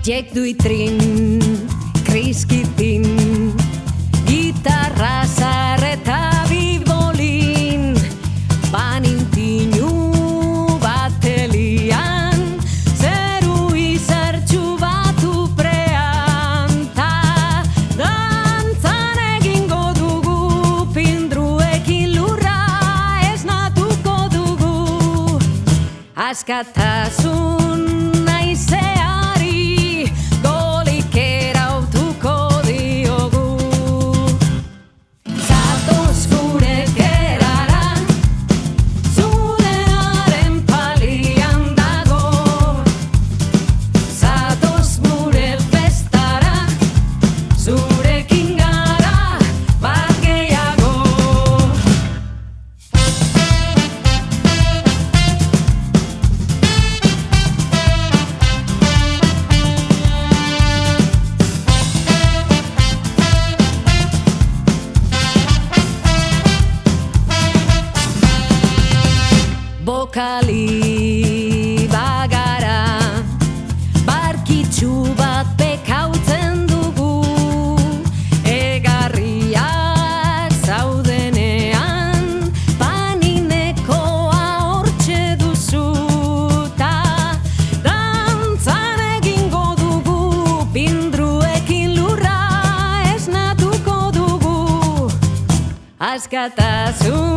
Jek duitrin, kriskitin, gitarra zarreta bibolin, panintinu batelian, zeru izertxu batu prean, ta dantzan egingo dugu, pindruekin lurra esnatuko dugu, askatasun naizeari golik erautuko diogu. Zatoz gure gerara, zurearen palian dago. Zatoz gure festara, zurekin gara bat gehiago. Bokali bagara, barkitxu bat bekautzen dugu, egarriak zaudenean, paninekoa hortxe duzu, ta dantzan egingo dugu, pindruekin lurra esnatuko dugu, askatasun